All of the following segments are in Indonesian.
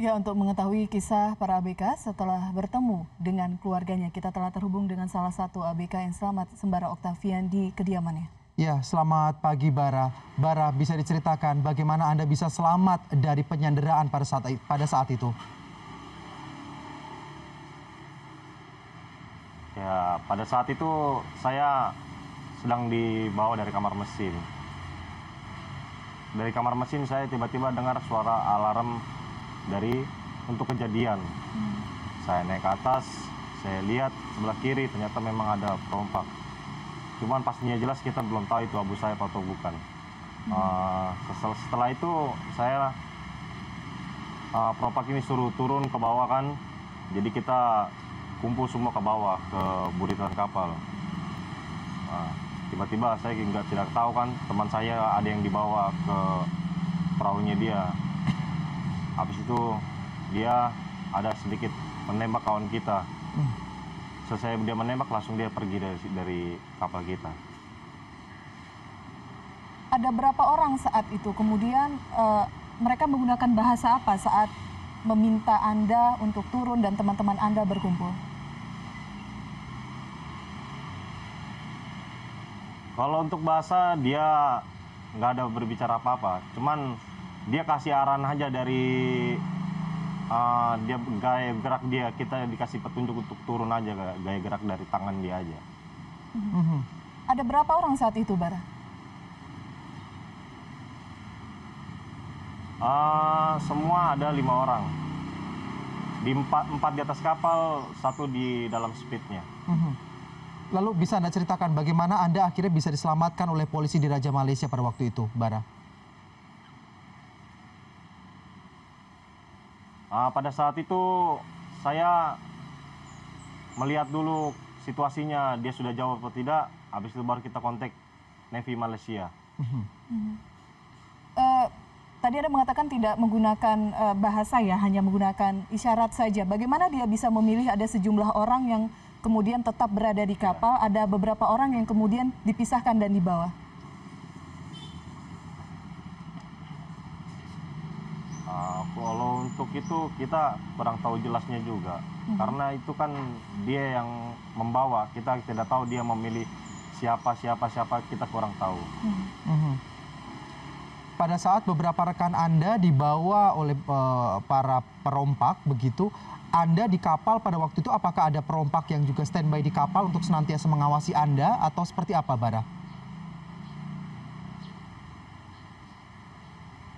Ya, untuk mengetahui kisah para ABK setelah bertemu dengan keluarganya, kita telah terhubung dengan salah satu ABK yang selamat, Sembara Oktavian, di kediamannya. Ya, selamat pagi Bara. Bara, bisa diceritakan bagaimana Anda bisa selamat dari penyanderaan pada saat itu? Ya, pada saat itu saya sedang dibawa dari kamar mesin. Dari kamar mesin saya tiba-tiba dengar suara alarm untuk kejadian. Saya naik ke atas, saya lihat sebelah kiri ternyata memang ada perompak. Cuman pastinya jelas kita belum tahu itu abu sayyaf atau bukan. Setelah itu saya perompak ini suruh turun ke bawah kan. Jadi kita kumpul semua ke bawah ke buritan kapal. Tiba-tiba saya tidak tahu kan teman saya ada yang dibawa ke perahunya dia. Habis itu dia ada sedikit menembak kawan kita. Selesai dia menembak langsung dia pergi dari kapal kita. Ada berapa orang saat itu? Kemudian mereka menggunakan bahasa apa saat meminta Anda untuk turun dan teman-teman Anda berkumpul? Kalau untuk bahasa dia nggak ada berbicara apa-apa, cuman dia kasih arahan aja dari dia gaya gerak dia, kita dikasih petunjuk untuk turun aja, gaya gerak dari tangan dia aja. Ada berapa orang saat itu, Bara? Semua ada 5 orang. Empat di atas kapal, 1 di dalam speednya. Lalu bisa Anda ceritakan bagaimana Anda akhirnya bisa diselamatkan oleh polisi di Raja Malaysia pada waktu itu, Bara? Pada saat itu saya melihat dulu situasinya, dia sudah jawab atau tidak, habis itu baru kita kontak Navy Malaysia. Tadi Anda mengatakan tidak menggunakan bahasa ya, hanya menggunakan isyarat saja. Bagaimana dia bisa memilih ada sejumlah orang yang kemudian tetap berada di kapal, ada beberapa orang yang kemudian dipisahkan dan dibawa? Kalau untuk itu kita kurang tahu jelasnya juga. Karena itu kan dia yang membawa, kita tidak tahu dia memilih siapa kita kurang tahu. Pada saat beberapa rekan Anda dibawa oleh para perompak begitu, Anda di kapal pada waktu itu apakah ada perompak yang juga standby di kapal untuk senantiasa mengawasi Anda atau seperti apa, Bara?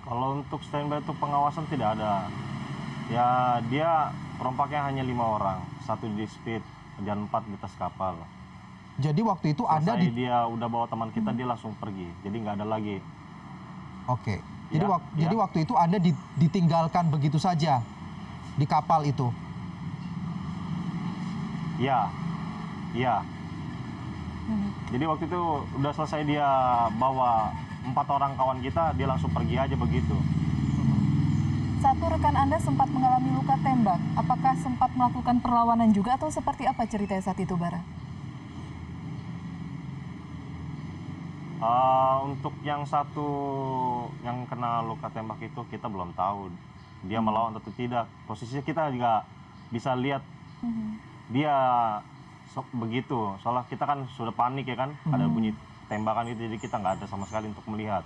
Kalau untuk standby itu pengawasan tidak ada. Ya dia perompaknya hanya 5 orang, 1 di speed dan 4 di atas kapal. Jadi waktu itu Anda dia udah bawa teman kita, dia langsung pergi. Jadi nggak ada lagi. Oke. Jadi waktu itu Anda ditinggalkan begitu saja di kapal itu. Iya. Jadi waktu itu udah selesai dia bawa 4 orang kawan kita, dia langsung pergi aja begitu. Satu rekan Anda sempat mengalami luka tembak. Apakah sempat melakukan perlawanan juga atau seperti apa ceritanya saat itu, Bara? Untuk yang satu yang kena luka tembak itu kita belum tahu dia melawan atau tidak. Posisinya kita juga bisa lihat dia begitu. Soalnya kita kan sudah panik ya kan, ada bunyi tembakan itu, jadi kita nggak ada sama sekali untuk melihat.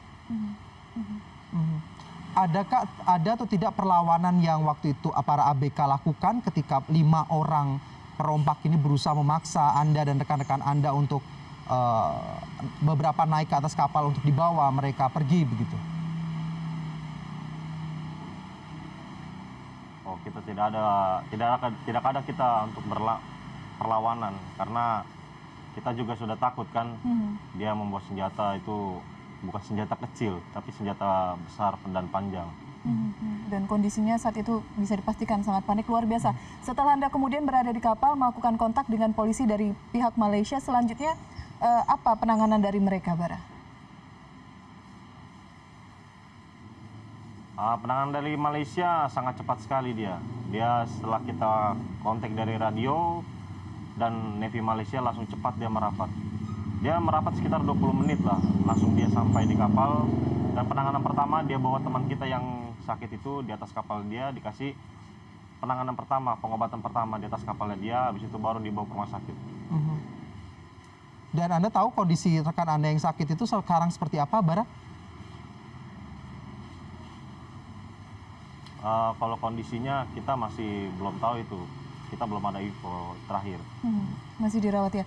Adakah ada atau tidak perlawanan yang waktu itu para ABK lakukan ketika 5 orang perompak ini berusaha memaksa Anda dan rekan-rekan Anda untuk beberapa naik ke atas kapal untuk dibawa mereka pergi begitu? Kita tidak ada kita untuk perlawanan karena kita juga sudah takut kan. Dia membawa senjata itu bukan senjata kecil tapi senjata besar dan panjang. Dan kondisinya saat itu bisa dipastikan sangat panik, luar biasa. Setelah Anda kemudian berada di kapal melakukan kontak dengan polisi dari pihak Malaysia, selanjutnya apa penanganan dari mereka, Bara? Penanganan dari Malaysia sangat cepat sekali dia. Dia setelah kita kontak dari radio dan Navy Malaysia langsung cepat dia merapat. Dia merapat sekitar 20 menit lah, langsung dia sampai di kapal. Dan penanganan pertama dia bawa teman kita yang sakit itu di atas kapal dia, dikasih penanganan pertama, pengobatan pertama di atas kapalnya dia, habis itu baru dibawa ke rumah sakit. Dan Anda tahu kondisi rekan Anda yang sakit itu sekarang seperti apa, Bara? Kalau kondisinya kita masih belum tahu itu, kita belum ada info terakhir. Masih dirawat ya.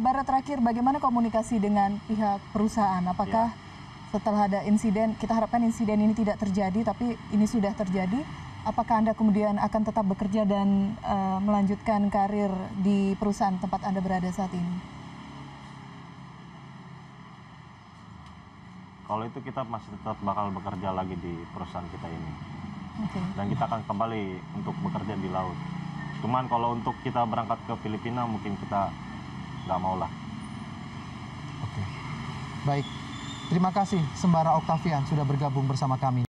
Bara, terakhir bagaimana komunikasi dengan pihak perusahaan? Apakah setelah ada insiden, kita harapkan insiden ini tidak terjadi, tapi ini sudah terjadi. Apakah Anda kemudian akan tetap bekerja dan melanjutkan karir di perusahaan tempat Anda berada saat ini? Kalau itu kita masih tetap bakal bekerja lagi di perusahaan kita ini. Dan kita akan kembali untuk bekerja di laut. Cuman kalau untuk kita berangkat ke Filipina mungkin kita nggak mau lah. Oke. Baik. Terima kasih Sembara Octavian sudah bergabung bersama kami.